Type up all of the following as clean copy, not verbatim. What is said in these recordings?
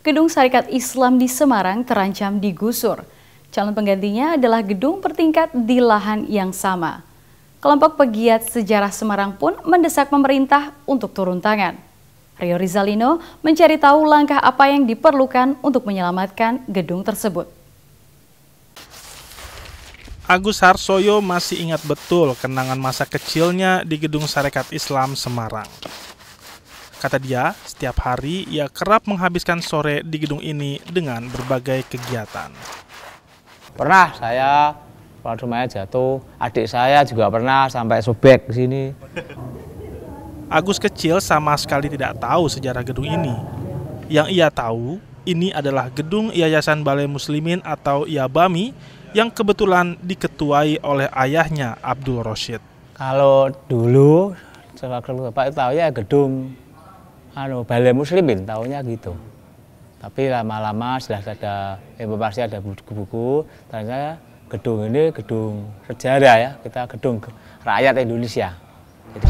Gedung Sarekat Islam di Semarang terancam digusur. Calon penggantinya adalah gedung bertingkat di lahan yang sama. Kelompok pegiat sejarah Semarang pun mendesak pemerintah untuk turun tangan. Rio Rizalino mencari tahu langkah apa yang diperlukan untuk menyelamatkan gedung tersebut. Agus Harsoyo masih ingat betul kenangan masa kecilnya di Gedung Sarekat Islam Semarang. Kata dia, setiap hari ia kerap menghabiskan sore di gedung ini dengan berbagai kegiatan. Pernah saya kalau rumahnya jatuh, adik saya juga pernah sampai sobek di sini. Agus kecil sama sekali tidak tahu sejarah gedung ini. Yang ia tahu, ini adalah gedung Yayasan Balai Muslimin atau YABAMI yang kebetulan diketuai oleh ayahnya Abdul Roshid. Kalau dulu, sewaktu Bapak tahu ya gedung Balai Muslimin, tahunya gitu. Tapi lama-lama setelah ada informasi, ada buku-buku, ternyata gedung ini gedung sejarah ya, kita gedung rakyat Indonesia. Gitu.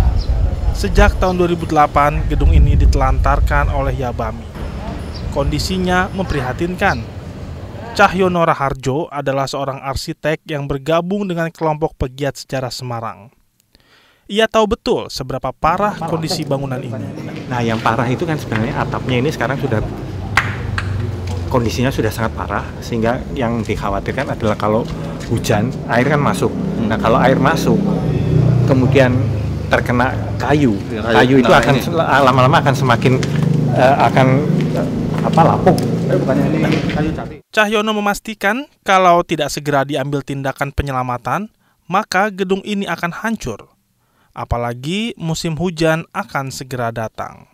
Sejak tahun 2008, gedung ini ditelantarkan oleh YABAMI. Kondisinya memprihatinkan. Cahyono Raharjo adalah seorang arsitek yang bergabung dengan kelompok pegiat sejarah Semarang. Ia tahu betul seberapa parah kondisi bangunan ini. Nah, yang parah itu kan sebenarnya atapnya ini sekarang sudah kondisinya sudah sangat parah, sehingga yang dikhawatirkan adalah kalau hujan, air kan masuk. Nah, kalau air masuk, kemudian terkena kayu itu akan lama-lama akan semakin lapuk. Cahyono memastikan kalau tidak segera diambil tindakan penyelamatan, maka gedung ini akan hancur. Apalagi musim hujan akan segera datang.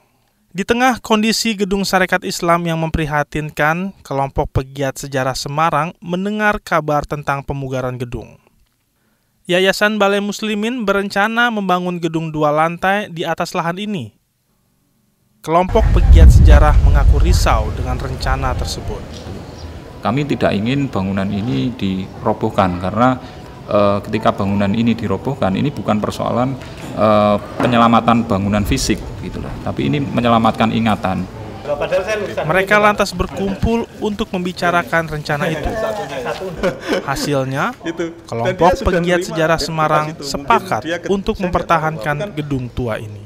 Di tengah kondisi Gedung Sarekat Islam yang memprihatinkan, kelompok pegiat sejarah Semarang mendengar kabar tentang pemugaran gedung. Yayasan Balai Muslimin berencana membangun gedung 2 lantai di atas lahan ini. Kelompok pegiat sejarah mengaku risau dengan rencana tersebut. Kami tidak ingin bangunan ini dirobohkan karena ketika bangunan ini dirobohkan, ini bukan persoalan penyelamatan bangunan fisik, gitulah, tapi ini menyelamatkan ingatan. Mereka lantas berkumpul untuk membicarakan rencana itu. Hasilnya, kelompok pegiat sejarah Semarang sepakat untuk mempertahankan gedung tua ini.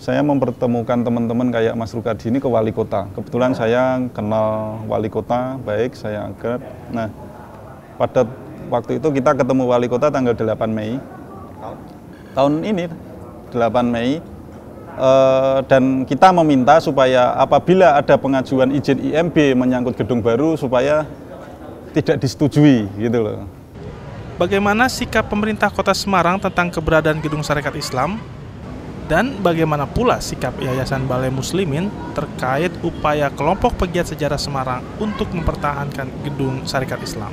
Saya mempertemukan teman-teman kayak Mas Rukadi ini ke wali kota. Kebetulan saya kenal wali kota, baik, saya akrab. Nah, pada waktu itu kita ketemu wali kota tanggal 8 Mei. Tahun ini, 8 Mei. Dan kita meminta supaya apabila ada pengajuan izin IMB menyangkut gedung baru supaya tidak disetujui, gitu loh. Bagaimana sikap pemerintah Kota Semarang tentang keberadaan Gedung Sarekat Islam? Dan bagaimana pula sikap Yayasan Balai Muslimin terkait upaya kelompok pegiat sejarah Semarang untuk mempertahankan Gedung Sarekat Islam?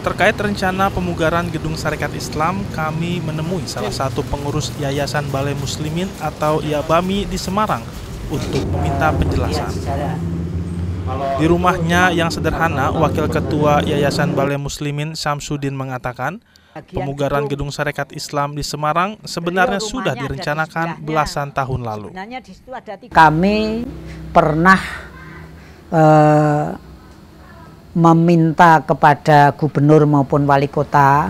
Terkait rencana pemugaran Gedung Sarekat Islam, kami menemui salah satu pengurus Yayasan Balai Muslimin atau YABAMI di Semarang untuk meminta penjelasan. Di rumahnya yang sederhana, Wakil Ketua Yayasan Balai Muslimin Syamsuddin mengatakan, pemugaran Gedung Sarekat Islam di Semarang sebenarnya sudah direncanakan belasan tahun lalu. Kami pernah meminta kepada gubernur maupun wali kota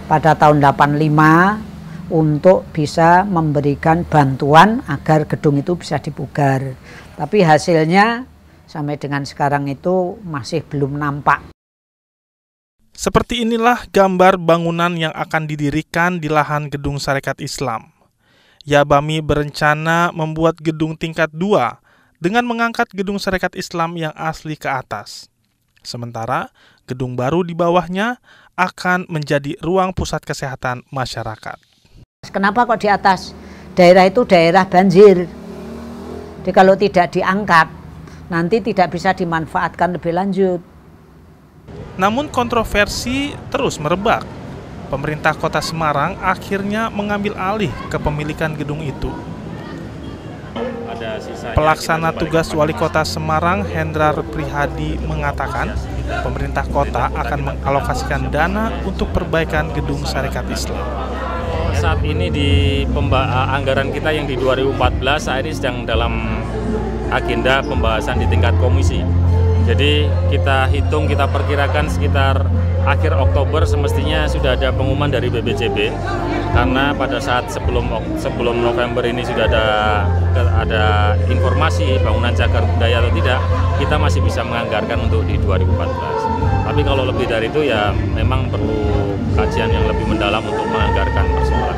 pada tahun 85 untuk bisa memberikan bantuan agar gedung itu bisa dipugar. Tapi hasilnya sampai dengan sekarang itu masih belum nampak. Seperti inilah gambar bangunan yang akan didirikan di lahan Gedung Sarekat Islam. YABAMI berencana membuat gedung tingkat 2 dengan mengangkat Gedung Sarekat Islam yang asli ke atas. Sementara gedung baru di bawahnya akan menjadi ruang pusat kesehatan masyarakat. Kenapa kok di atas? Daerah itu daerah banjir. Jadi kalau tidak diangkat, nanti tidak bisa dimanfaatkan lebih lanjut. Namun kontroversi terus merebak. Pemerintah Kota Semarang akhirnya mengambil alih kepemilikan gedung itu. Pelaksana tugas Wali Kota Semarang Hendrar Prihadi mengatakan, pemerintah kota akan mengalokasikan dana untuk perbaikan gedung Sarekat Islam. Saat ini di anggaran kita yang di 2014 saat ini sedang dalam agenda pembahasan di tingkat komisi. Jadi kita hitung, kita perkirakan sekitar akhir Oktober semestinya sudah ada pengumuman dari BPCB, karena pada saat sebelum November ini sudah ada informasi bangunan cagar budaya atau tidak, kita masih bisa menganggarkan untuk di 2014. Tapi kalau lebih dari itu ya memang perlu kajian yang lebih mendalam untuk menganggarkan persoalan.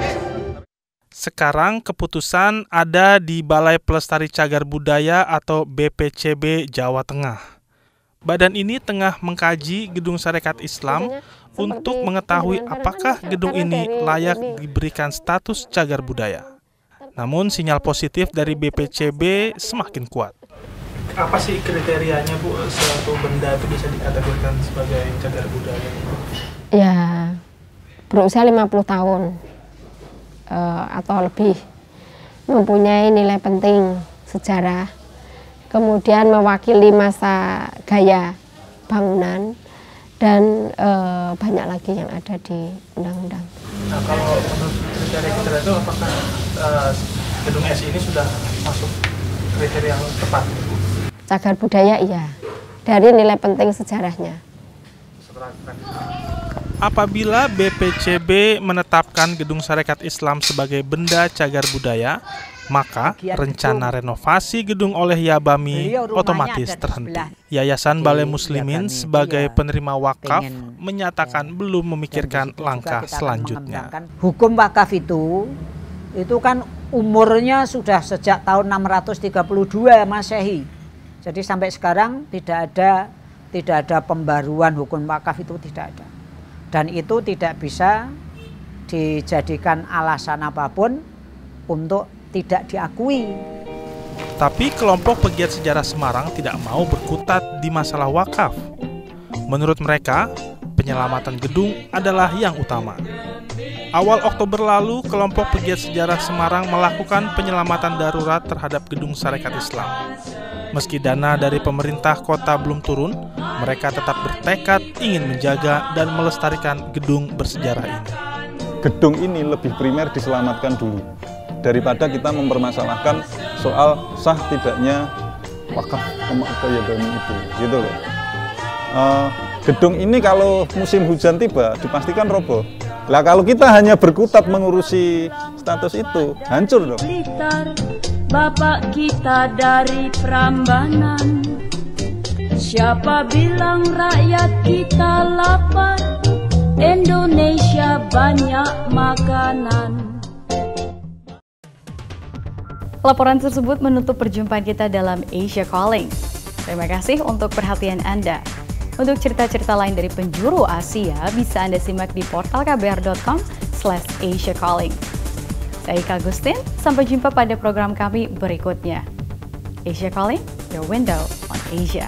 Sekarang keputusan ada di Balai Pelestari Cagar Budaya atau BPCB Jawa Tengah. Badan ini tengah mengkaji gedung Sarekat Islam untuk mengetahui apakah gedung ini layak diberikan status cagar budaya. Namun sinyal positif dari BPCB semakin kuat. Apa sih kriterianya, Bu, suatu benda itu bisa dikategorikan sebagai cagar budaya? Ya, berusia 50 tahun atau lebih, mempunyai nilai penting sejarah, kemudian mewakili masa gaya bangunan, dan banyak lagi yang ada di undang-undang. Nah, kalau menurut kriteria itu apakah gedung S ini sudah masuk kriteria yang tepat? Cagar budaya iya, dari nilai penting sejarahnya. Apabila BPCB menetapkan gedung Sarekat Islam sebagai benda cagar budaya, maka rencana renovasi gedung oleh Yabami otomatis terhenti. Yayasan Balai Muslimin sebagai penerima wakaf menyatakan belum memikirkan langkah selanjutnya. Hukum wakaf itu kan umurnya sudah sejak tahun 632 Masehi. Jadi sampai sekarang tidak ada pembaruan hukum wakaf, itu tidak ada. Dan itu tidak bisa dijadikan alasan apapun untuk tidak diakui. Tapi kelompok pegiat sejarah Semarang tidak mau berkutat di masalah wakaf. Menurut mereka, penyelamatan gedung adalah yang utama. Awal Oktober lalu, kelompok pegiat sejarah Semarang melakukan penyelamatan darurat terhadap gedung Sarekat Islam. Meski dana dari pemerintah kota belum turun, mereka tetap bertekad ingin menjaga dan melestarikan gedung bersejarah ini. Gedung ini lebih primer diselamatkan dulu, daripada kita mempermasalahkan soal sah tidaknya wakaf ke Yabami itu, gitu loh. Gedung ini kalau musim hujan tiba dipastikan roboh. Lah kalau kita hanya berkutat mengurusi status itu, hancur dong. Bapak kita dari Prambanan, siapa bilang rakyat kita lapar? Indonesia banyak makanan. Laporan tersebut menutup perjumpaan kita dalam Asia Calling. Terima kasih untuk perhatian Anda. Untuk cerita-cerita lain dari penjuru Asia, bisa Anda simak di portal kbr.com/Asia Calling. Saya Ika Agustin, sampai jumpa pada program kami berikutnya. Asia Calling, your window on Asia.